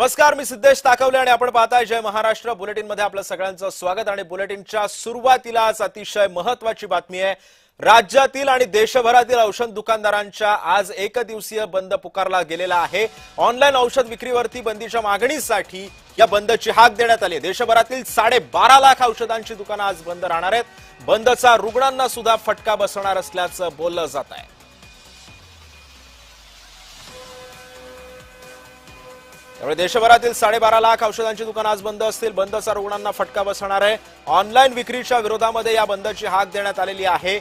नमस्कार, मी सिद्धेश ताकवले आणि आपण पाहताय जय महाराष्ट्र बुलेटिन मध्ये आपलं सगळ्यांचं स्वागत। आणि बुलेटिनच्या सुरुवातीलाच अतिशय महत्त्वाची बातमी आहे। राज्यातील आणि देशभरातील औषध दुकानदारांच्या आज एक दिवसीय बंद पुकारला गेलेला आहे। ऑनलाईन औषध विक्रीवरती बंदीच्या मागणीसाठी या बंदची हाक देण्यात आली आहे। देशभरातील 12.5 लाख औषधांची दुकानं आज बंद राहणार आहेत। बंदचा रुग्णांना सुद्धा फटका बसणार असल्याचं बोललं जात आहे। त्यामुळे देशभरातील 12.5 लाख औषधांची दुकानं आज बंद असतील। बंदचा रुग्णांना फटका बसणार आहे। ऑनलाईन विक्रीच्या विरोधामध्ये या बंदची हाक देण्यात आलेली आहे,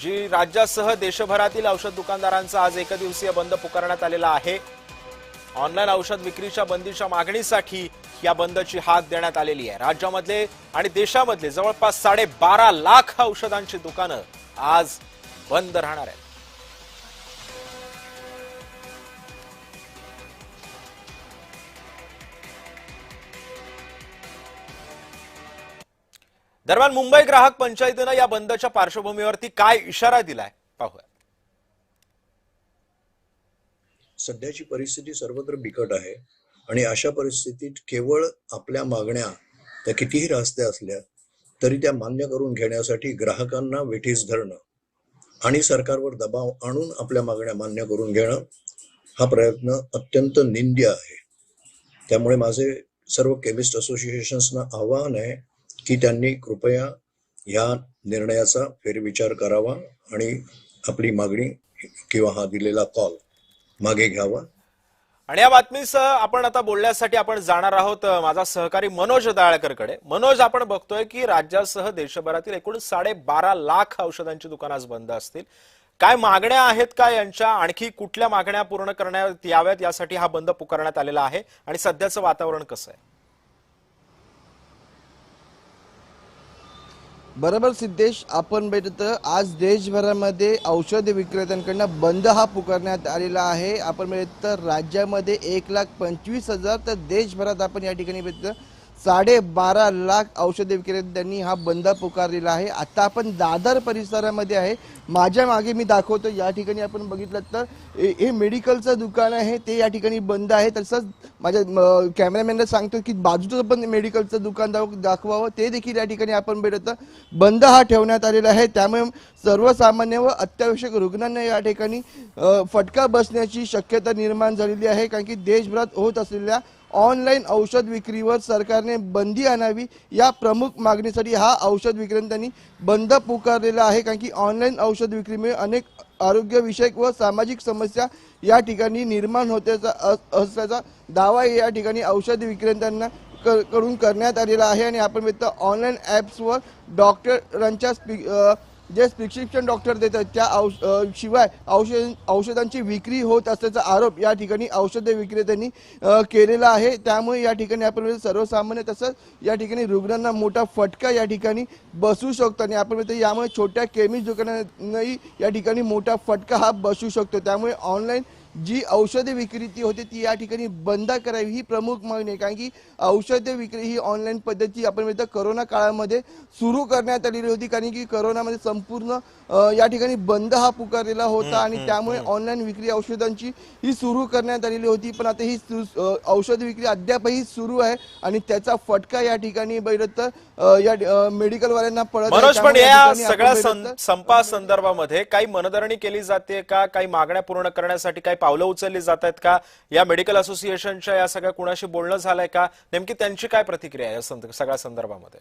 जी राज्यासह देशभरातील औषध दुकानदारांचा आज एक दिवसीय बंद पुकारण्यात आलेला आहे। ऑनलाईन औषध विक्रीच्या बंदीच्या मागणीसाठी या बंदची हाक देण्यात आलेली आहे। राज्यामधले आणि देशामधले जवळपास 12.5 लाख औषधांची दुकानं आज बंद राहणार आहेत। दरम्यान मुंबई ग्राहक पंचायतीने या बंदच्या पार्श्वभूमीवरती काय इशारा दिलाय पाहूया। सध्याची परिस्थिती सर्वत्र बिकट आहे आणि अशा परिस्थितीत केवळ आपल्या मागण्या त्या कितीही रास्ते असल्या तरी त्या मान्य करून घेण्यासाठी ग्राहकांना वेठीस धरणं आणि सरकारवर दबाव आणून आपल्या मागण्या मान्य करून घेणं हा प्रयत्न अत्यंत निंद्य आहे। त्यामुळे माझे सर्व केमिस्ट असोसिएशन्सना आवाहन आहे की त्यांनी कृपया या निर्णयाचा फेरविचार करावा आणि आपली मागणी किंवा हा दिलेला कॉल मागे घ्यावा। आणि या बातमीसह आपण आता बोलण्यासाठी आपण जाणार आहोत माझा सहकारी मनोज दाळकरकडे। मनोज, आपण बघतोय की राज्यासह देशभरातील एकूण 12.5 लाख औषधांची दुकानं आज बंद असतील। काय मागण्या आहेत का यांच्या? आणखी कुठल्या मागण्या पूर्ण करण्यात याव्यात यासाठी हा बंद पुकारण्यात आलेला आहे आणि सध्याचं वातावरण कसं आहे? बरोबर सिद्धेश, आपण बघितलं आज देशभरामध्ये औषध विक्रेत्यांकडून बंद हा पुकारण्यात आलेला आहे। आपण बघितलं राज्यामध्ये 1,25,000 तर देशभरात आपण या ठिकाणी बघितलं 12.5 लाख औषध विक्रेत्यांनी हा बंद पुकारलेला आहे। आता आपण दादर परिसरामध्ये आहे। माझ्या मागे मी दाखवतो, या ठिकाणी आपण बघितलं तर हे मेडिकलचं दुकान आहे, ते या ठिकाणी बंद आहे। तसंच माझ्या कॅमेरामॅनला सांगतो की बाजूचं पण मेडिकलचं दुकान दाखवावं, ते देखील या ठिकाणी आपण बघितलं बंद हा ठेवण्यात आलेला आहे। त्यामुळे सर्वसामान्य व अत्यावश्यक रुग्णांना या ठिकाणी फटका बसण्याची शक्यता निर्माण झालेली आहे, कारण की देशभरात होत असलेल्या ऑनलाईन औषध विक्रीवर सरकारने बंदी आणावी या प्रमुख मागणीसाठी हा औषध विक्रेत्यांनी बंद पुकारलेला आहे। कारण की ऑनलाईन औषध विक्रीमुळे अनेक आरोग्यविषयक व सामाजिक समस्या या ठिकाणी निर्माण होत्याचा असल्याचा दावा या ठिकाणी औषध विक्रेत्यांना कडून करण्यात आलेला आहे। आणि आपण बघतो ऑनलाईन ॲप्सवर डॉक्टरांच्या जे प्रिस्क्रिप्शन डॉक्टर देतात त्या शिवाय औषधांची विक्री होत असल्याचा आरोप या ठिकाणी औषध विक्रेत्यांनी केलेला आहे। त्यामुळे या ठिकाणी आपण सर्वसामान्य तसंच या ठिकाणी रुग्णांना मोठा फटका या ठिकाणी बसू शकतो आणि आपण म्हणतो यामुळे छोट्या केमिस्ट दुकानांनाही या ठिकाणी मोठा फटका हा बसू शकतो। त्यामुळे ऑनलाईन जी औषध विक्री होती ती या ठिकाणी बंद करावी ही प्रमुख मागणी आहे, कारण की औषध विक्री ही ऑनलाईन पद्धती आपण म्हणतो करोना काळामध्ये सुरू करण्यात आलेली होती, कारण की करोनामध्ये संपूर्ण या ठिकाणी बंद हा पुकारलेला होता आणि त्यामुळे ऑनलाईन विक्री औषधांची ही सुरू करण्यात आलेली होती। पण आता ही औषध विक्री अद्यापही सुरू आहे आणि त्याचा फटका या ठिकाणी बैठत या मेडिकलवाल्यांना पडत मनोज, पण या सगळ्या संपा संदर्भामध्ये काही मनधरणी केली जाते का? काही मागण्या पूर्ण करण्यासाठी काही पावलं उचलली जात आहेत का? या मेडिकल असोसिएशनच्या या सगळ्या कुणाशी बोलणं झालंय का? नेमकी त्यांची काय प्रतिक्रिया आहे या सगळ्या संदर्भामध्ये?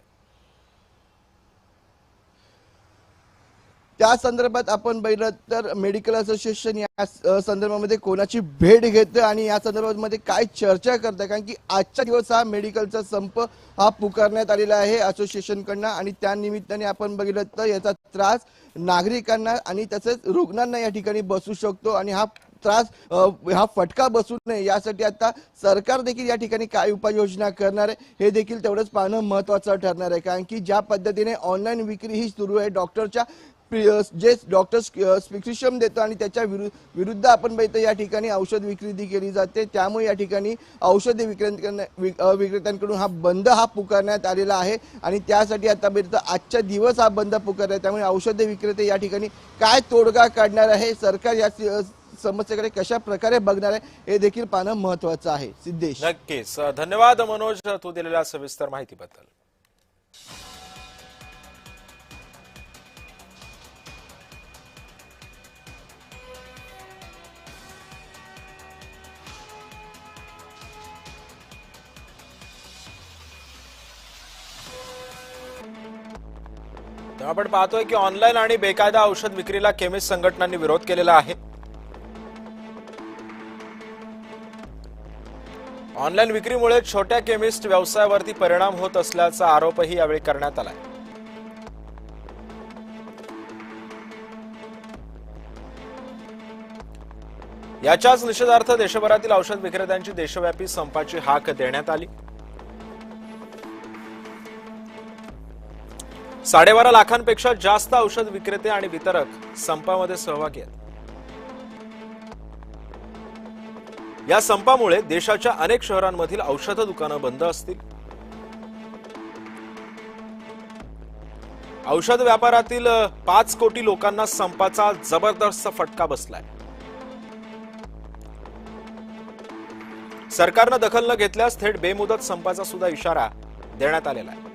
त्या संदर्भात आपण बघितलं तर मेडिकल असोसिएशन या संदर्भामध्ये कोणाची भेट घेतं आणि या संदर्भामध्ये काय चर्चा करतं, कारण की आजचा दिवस हा मेडिकलचा संप हा पुकारण्यात आलेला आहे असोसिएशनकडनं आणि त्या निमित्ताने आपण बघितलं तर याचा त्रास नागरिकांना आणि तसेच रुग्णांना या ठिकाणी बसू शकतो आणि हा फटका बसू नये यासाठी आता सरकार देखील या ठिकाणी काय उपाययोजना करणार आहे हे देखील तेवढंच पाहणं महत्त्वाचं ठरणार आहे। कारण की ज्या पद्धतीने ऑनलाईन विक्री ही सुरू आहे, डॉक्टरच्या जे डॉक्टर प्रिस्क्रिप्शन देतो आणि त्याच्या विरुद्ध आपण बघतो या ठिकाणी औषध विक्री केली जाते। त्यामुळे या ठिकाणी औषध विक्रेत्यांकडून हा बंद हा पुकारण्यात आलेला आहे आणि त्यासाठी आता बघतो आजचा दिवस हा बंद पुकारला आहे। त्यामुळे औषध विक्रेते या ठिकाणी काय तोडगा काढणार आहे सरकार या समस्येकडे कशा प्रकारे बघणार आहे हे देखील पाहणं महत्वाचं आहे. सिद्धेश, नक्कीच धन्यवाद मनोज, तू दिलेल्या सविस्तर माहितीबद्दल. आपण पाहतोय की ऑनलाईन आणि बेकायदा औषध विक्रीला केमिस्ट संघटनांनी विरोध केलेला आहे. ऑनलाईन विक्रीमुळे छोट्या केमिस्ट व्यवसायावरती परिणाम होत असल्याचा आरोपही यावेळी करण्यात आलाय. याच्याच निषेधार्थ देशभरातील औषध विक्रेत्यांची देशव्यापी संपाची हाक देण्यात आली. 12.5 लाखांपेक्षा जास्त औषध विक्रेते आणि वितरक संपामध्ये सहभागी आहेत. या संपामुळे देशाच्या अनेक शहरांमधील औषध दुकानं बंद असतील. औषध व्यापारातील 5 कोटी लोकांना संपाचा जबरदस्त फटका बसलाय. सरकारनं दखल न घेतल्यास थेट बेमुदत संपाचा सुद्धा इशारा देण्यात आलेला आहे.